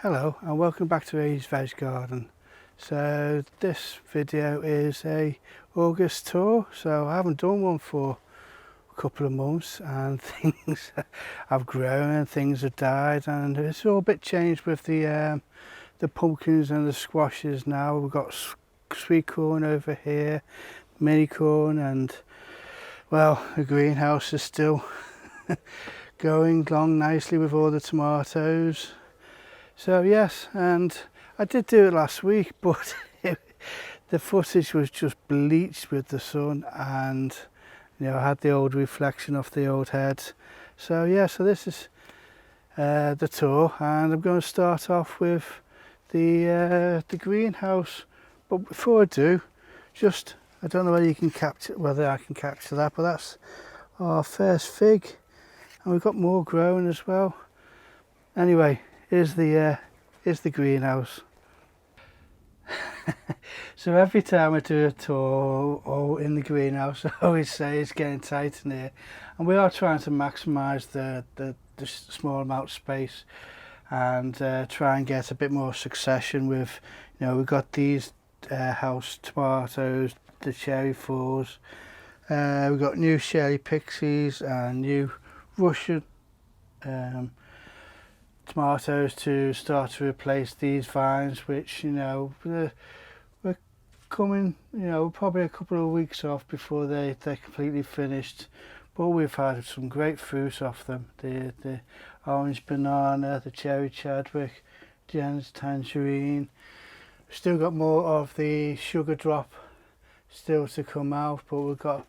Hello and welcome back to A's Veg Garden. So this video is a August tour, so I haven't done one for a couple of months and things have grown and things have died, and it's all a bit changed with the pumpkins and the squashes now. We've got sweet corn over here, mini corn, and well, the greenhouse is still going along nicely with all the tomatoes. So yes, and I did do it last week, but the footage was just bleached with the sun, and I had the old reflection of the old heads. So yeah, so this is the tour, and I'm going to start off with the greenhouse. But before I do, I don't know whether I can capture that, but that's our first fig, and we've got more growing as well. Anyway, here's the greenhouse. So every time I do a tour in the greenhouse, I always say it's getting tight in here, and we are trying to maximise the small amount of space and try and get a bit more succession with, we've got these house tomatoes, the cherry fours, we've got new cherry pixies and new Russian tomatoes to start to replace these vines, which we're coming, probably a couple of weeks off before they're completely finished, but we've had some great fruit off them. The orange banana, the cherry chadwick, Jen's tangerine. We've still got more of the sugar drop still to come out, but we've got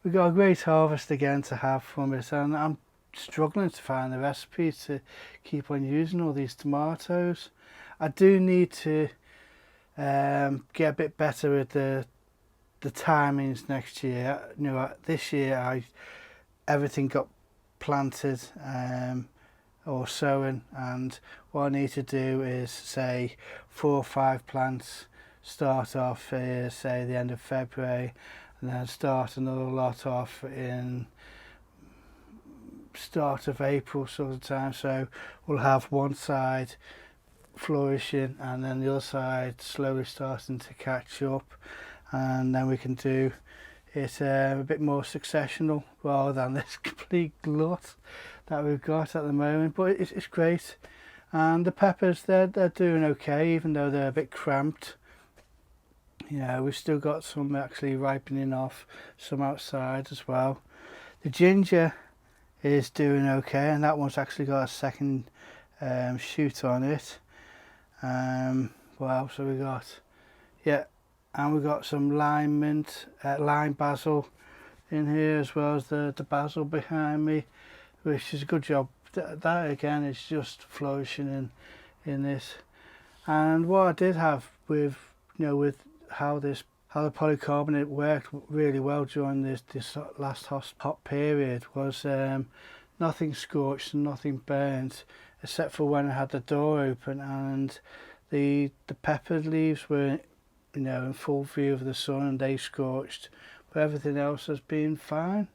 we've got a great harvest again to have from it, and I'm struggling to find the recipe to keep on using all these tomatoes. I do need to get a bit better with the timings next year. This year everything got planted or sown, and what I need to do is say 4 or 5 plants, start off say the end of February, and then start another lot off in start of April sort of time. So we'll have one side flourishing and then the other side slowly starting to catch up, and then we can do it a bit more successional rather than this complete glut that we've got at the moment. But it's great, and the peppers, they're doing okay, even though they're a bit cramped. We've still got some actually ripening off, some outside as well. The ginger is doing okay, and that one's actually got a second shoot on it. What else have we got? Yeah, and we've got some lime mint, lime basil in here, as well as the basil behind me, which is a good job. That again is just flourishing in this. And what I did have with with how the polycarbonate worked really well during this last hot period was nothing scorched and nothing burnt, except for when I had the door open and the pepper leaves were in full view of the sun and they scorched, but everything else has been fine.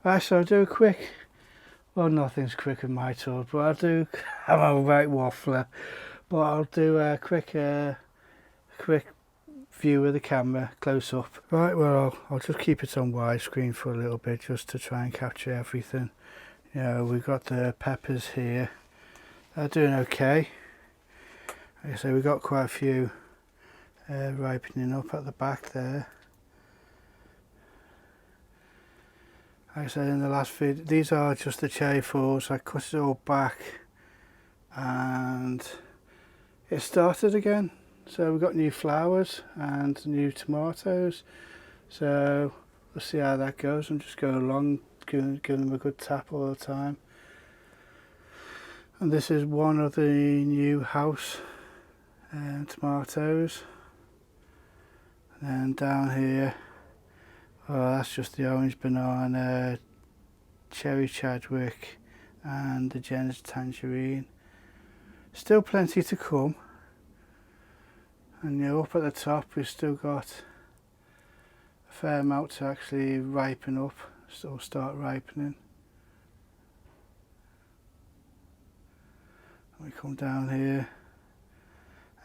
Right, so I'll do a quick, well, nothing's quick in my tour, but I'm a right waffler, but I'll do a quick view of the camera close up. Right, well, I'll just keep it on widescreen for a little bit just to try and capture everything. We've got the peppers here, they're doing okay. Like I say, we've got quite a few ripening up at the back there. Like I said in the last video, these are just the cherry fours. I cut it all back and it started again. So we've got new flowers and new tomatoes, so we'll see how that goes. I'm just going along, giving them a good tap all the time. And this is one of the new house tomatoes. And then down here, that's just the orange banana, cherry chadwick and the Jen's tangerine. Still plenty to come. And up at the top we've still got a fair amount to actually ripen up, so start ripening. We come down here.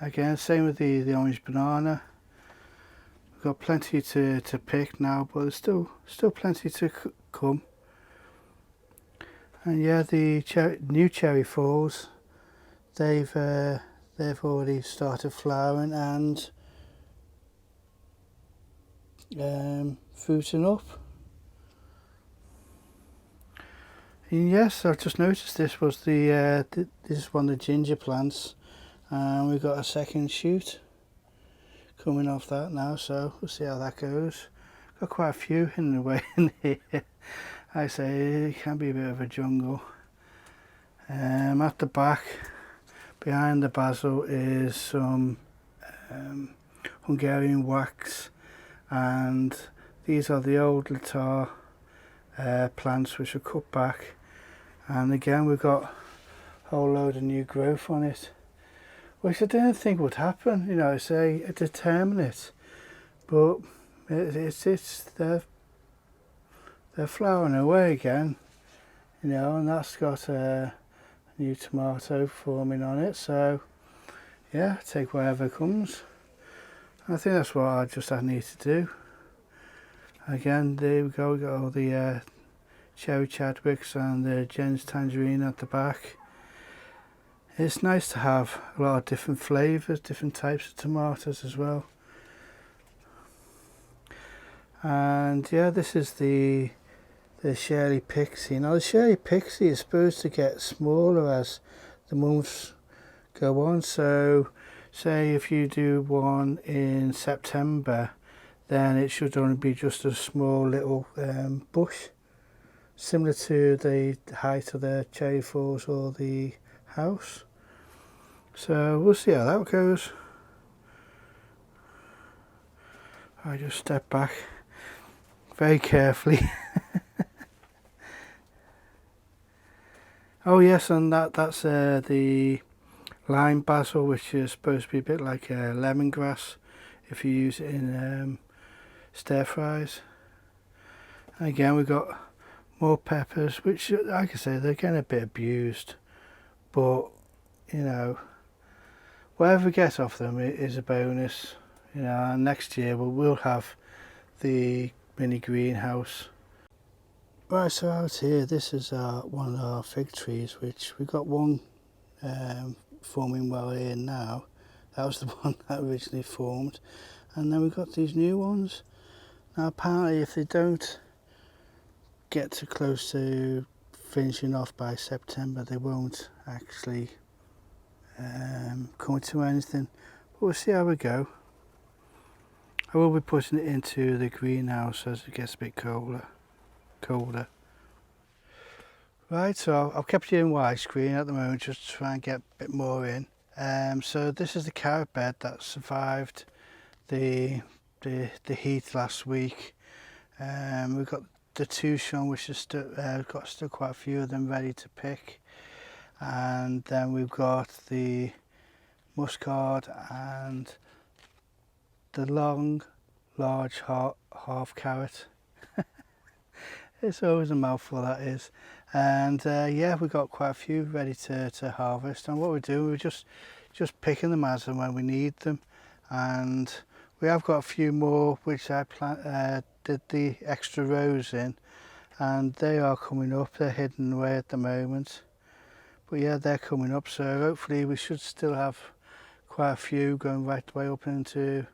Again, same with the orange banana. We've got plenty to pick now, but there's still plenty to come. And yeah, the new cherry falls, they've already started flowering and fruiting up. And yes, I've just noticed this was this is one of the ginger plants, and we've got a second shoot coming off that now, so we'll see how that goes. Got quite a few in the way in here. I say it can be a bit of a jungle. At the back, behind the basil, is some Hungarian wax, and these are the old Latar plants which are cut back, and again we've got a whole load of new growth on it, which I didn't think would happen. You know, it's a determinate, but they're flowering away again, you know, and that's got a new tomato forming on it. So yeah, take whatever comes. I think that's what I need to do. Again, there we go. We got all the cherry chadwicks and the Jen's tangerine at the back. It's nice to have a lot of different flavours, different types of tomatoes as well. And yeah, this is the Shirley Pixie. Now the Shirley Pixie is supposed to get smaller as the months go on. So say if you do one in September, then it should only be just a small little bush, similar to the height of the cherry falls or the house. So we'll see how that goes. I just step back very carefully. Oh yes, and that's the lime basil, which is supposed to be a bit like lemongrass if you use it in stir fries. And again, we've got more peppers, which, like I say, they're getting a bit abused, but you know, whatever we get off them is a bonus. You know, and next year we'll have the mini greenhouse. Right, so out here, this is one of our fig trees, which we've got one forming well here now. That was the one that originally formed, and then we've got these new ones. Now apparently if they don't get too close to finishing off by September, they won't actually come to anything, but we'll see how we go. I will be putting it into the greenhouse as it gets a bit colder. Right, so I've kept you in widescreen at the moment just to try and get a bit more in. So this is the carrot bed that survived the heat last week. We've got the touchon, which is still quite a few of them ready to pick, and then we've got the muscard and the long, large half carrot. It's always a mouthful, that is. And yeah, we've got quite a few ready to harvest, and what we do, we're just picking them as and when we need them. And we have got a few more which I did the extra rows in, and they are coming up. They're hidden away at the moment, but yeah, they're coming up, so hopefully we should still have quite a few going right the way up into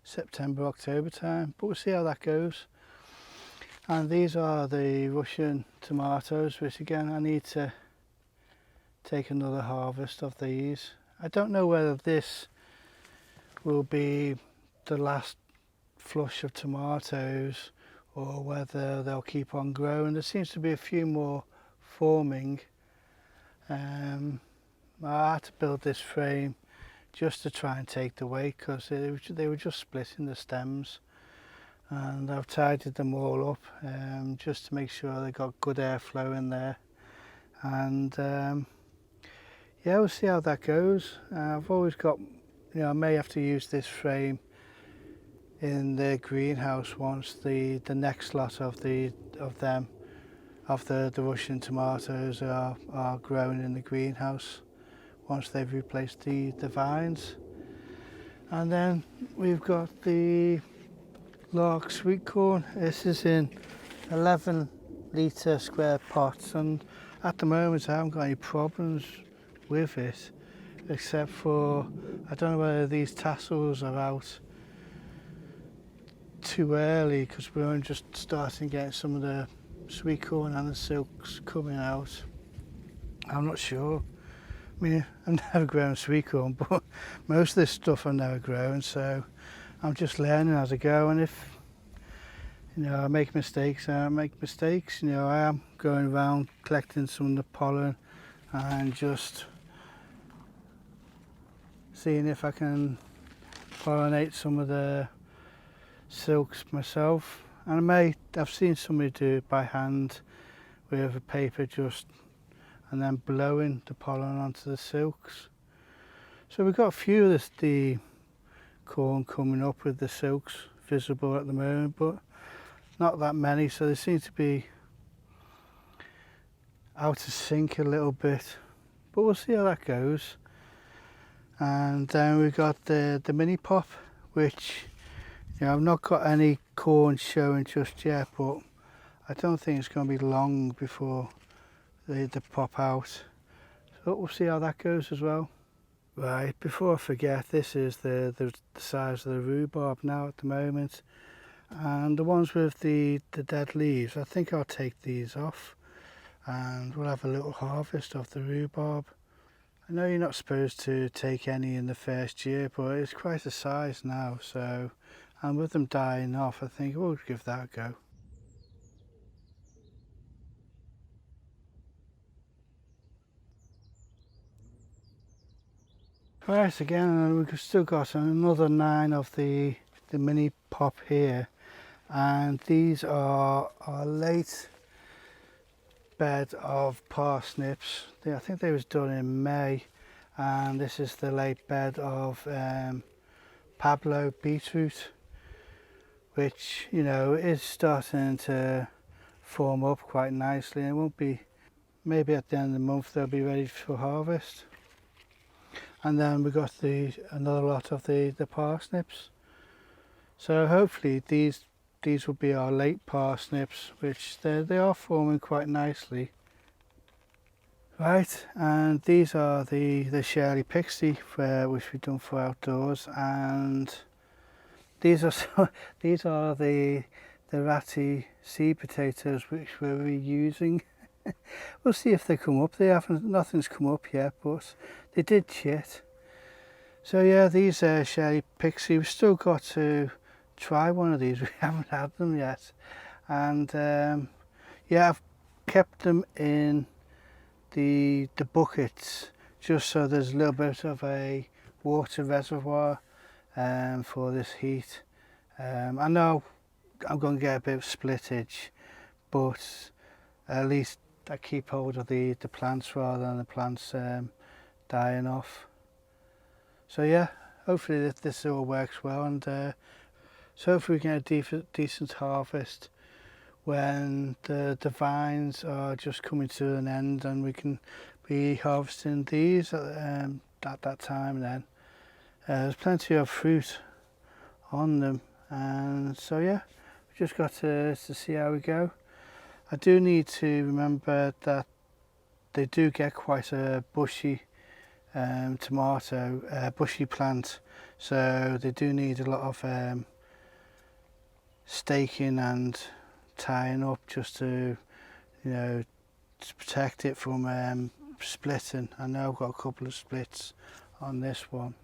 September, October time, but we'll see how that goes. And these are the Russian tomatoes, which again I need to take another harvest of these. I don't know whether this will be the last flush of tomatoes or whether they'll keep on growing. There seems to be a few more forming. I had to build this frame just to try and take the weight, because they were just splitting the stems, and I've tidied them all up just to make sure they got good airflow in there. And yeah, we'll see how that goes. I've always got, you know, I may have to use this frame in the greenhouse once the next lot of the Russian tomatoes are growing in the greenhouse. once they've replaced the vines. And then we've got the lark sweetcorn. This is in 11 litre square pots, and at the moment I haven't got any problems with it, except for I don't know whether these tassels are out too early, because we're only just starting getting some of the sweet corn and the silks coming out. I'm not sure. I mean, I've never grown sweet corn, but most of this stuff I've never grown, so I'm just learning as I go. And if I make mistakes, I make mistakes. I am going around collecting some of the pollen and just seeing if I can pollinate some of the silks myself. And I've seen somebody do it by hand with a paper and then blowing the pollen onto the silks. So we've got a few of the corn coming up with the silks visible at the moment, but not that many, so they seem to be out of sync a little bit, but we'll see how that goes. And then we've got the mini pop, which I've not got any corn showing just yet, but I don't think it's going to be long before they pop out, so we'll see how that goes as well. Right, before I forget, this is the size of the rhubarb now at the moment, and the ones with the dead leaves, I think I'll take these off and we'll have a little harvest of the rhubarb. I know you're not supposed to take any in the first year, but it's quite a size now, so, and with them dying off, I think we'll give that a go. Right, again, we've still got another 9 of the mini pop here, and these are our late bed of parsnips. I think they was done in May, and this is the late bed of Pablo beetroot, which is starting to form up quite nicely, and it won't be, maybe at the end of the month they'll be ready for harvest. And then we got another lot of the parsnips. So hopefully these will be our late parsnips, which they are forming quite nicely. Right, and these are the Shirley Pixie which we've done for outdoors, and these are the ratty seed potatoes which we're reusing. We'll see if they come up. Nothing's come up yet, but they did chit. So yeah, these Shirley Pixie, we've still got to try one of these. We haven't had them yet, and yeah, I've kept them in the buckets just so there's a little bit of a water reservoir for this heat. I know I'm going to get a bit of splittage, but at least I keep hold of the plants rather than the plants dying off. So yeah, hopefully this all works well, and so hopefully we get a decent harvest when the vines are just coming to an end, and we can be harvesting these at that time. Then there's plenty of fruit on them, and so yeah, we just got to see how we go. I do need to remember that they do get quite a bushy bushy plant, so they do need a lot of staking and tying up just to to protect it from splitting. I know I've got a couple of splits on this one.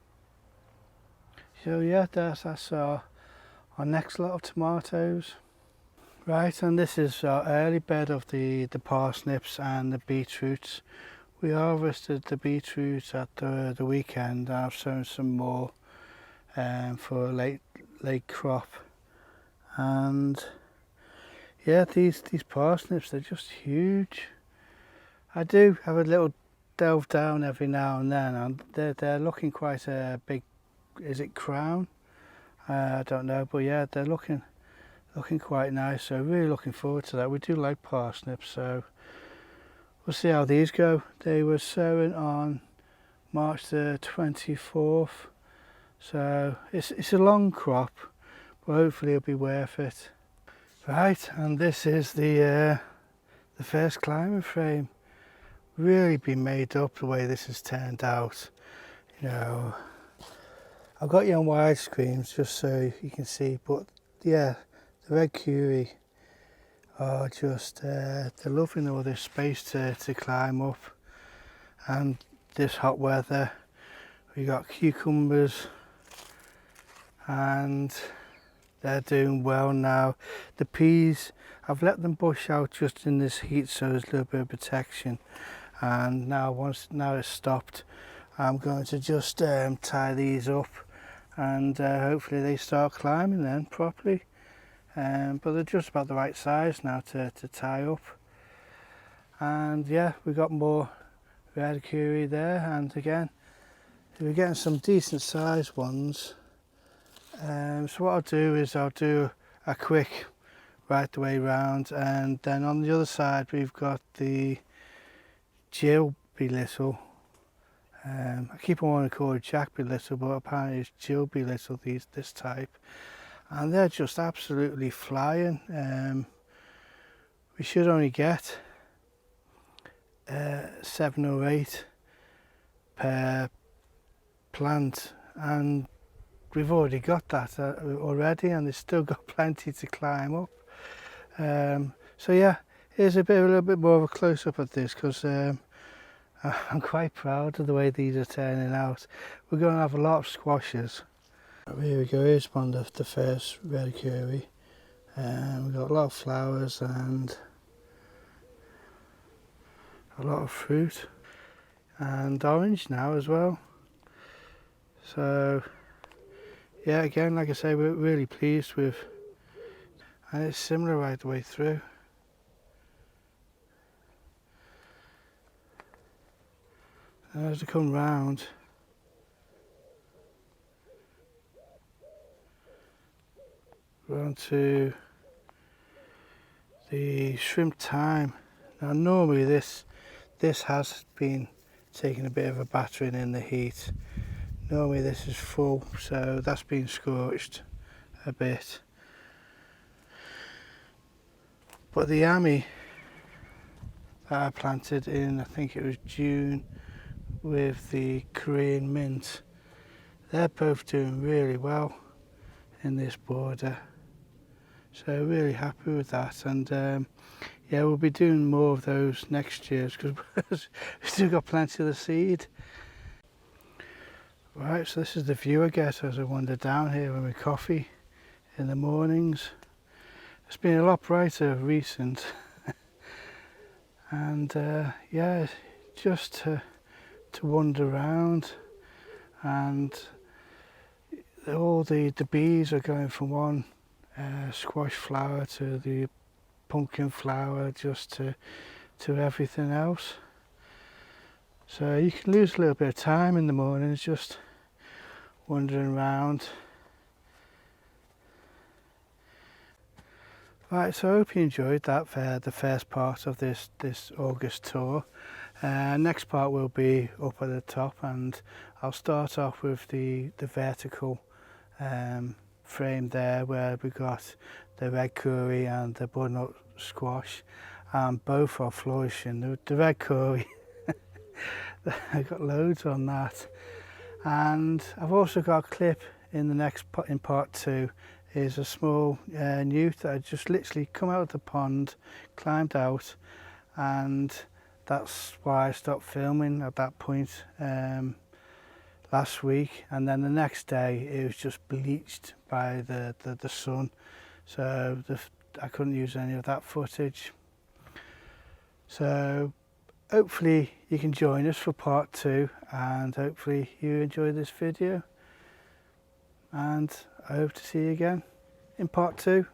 So yeah, that's our next lot of tomatoes. Right, and this is our early bed of the parsnips and the beetroots. We harvested the beetroots at the weekend, and I've sown some more for a late crop. And yeah, these parsnips, they're just huge. I do have a little delve down every now and then, and they're looking quite a big. Is it crown? I don't know, but yeah, they're looking quite nice, so really looking forward to that. We do like parsnips, so we'll see how these go. They were sown on March the 24th. So it's a long crop, but hopefully it'll be worth it. Right, and this is the first climbing frame. Really been made up the way this has turned out. You know, I've got you on widescreens just so you can see, but yeah, the red curry are just they're loving all this space to climb up, and this hot weather we got cucumbers and they're doing well now. The peas, I've let them bush out just in this heat so there's a little bit of protection, and now it's stopped, I'm going to just tie these up, and hopefully they start climbing then properly. But they're just about the right size now to tie up. And yeah, we got more red curry there, and again we're getting some decent sized ones. So what I'll do is I'll do a quick right the way round, and then on the other side we've got the Jill Belittle. I keep on wanting to call it Jack Belittle, but apparently it's Jill Belittle, this type. And they're just absolutely flying. We should only get 7 or 8 per plant, and we've already got that already, and there's still got plenty to climb up. So yeah, here's a little bit more of a close-up of this, because I'm quite proud of the way these are turning out. We're going to have a lot of squashes. Here we go, here's one of the first red curry. We've got a lot of flowers and a lot of fruit, and orange now as well. So yeah, again, like I say, we're really pleased with, and it's similar right the way through. And as I come round, we're on to the shrimp thyme. Now normally this has been taking a bit of a battering in the heat. Normally this is full, so that's been scorched a bit. But the yami that I planted in, I think it was June, with the Korean mint, they're both doing really well in this border. So really happy with that, and yeah, we'll be doing more of those next year because we've still got plenty of the seed. Right, so this is the view I get as I wander down here with my coffee in the mornings. It's been a lot brighter recent and yeah, just to wander around, and all the bees are going from one squash flower to the pumpkin flower, just to everything else. So you can lose a little bit of time in the mornings just wandering around. Right, so I hope you enjoyed that the first part of this August tour. Next part will be up at the top, and I'll start off with the vertical frame there, where we got the red curry and the butternut squash, and both are flourishing. The red curry, I got loads on that, and I've also got a clip in the next in part 2. Is a small newt that had just literally come out of the pond, climbed out, and that's why I stopped filming at that point last week. And then the next day it was just bleached by the sun, so I couldn't use any of that footage. So hopefully you can join us for part 2, and hopefully you enjoy this video, and I hope to see you again in part 2.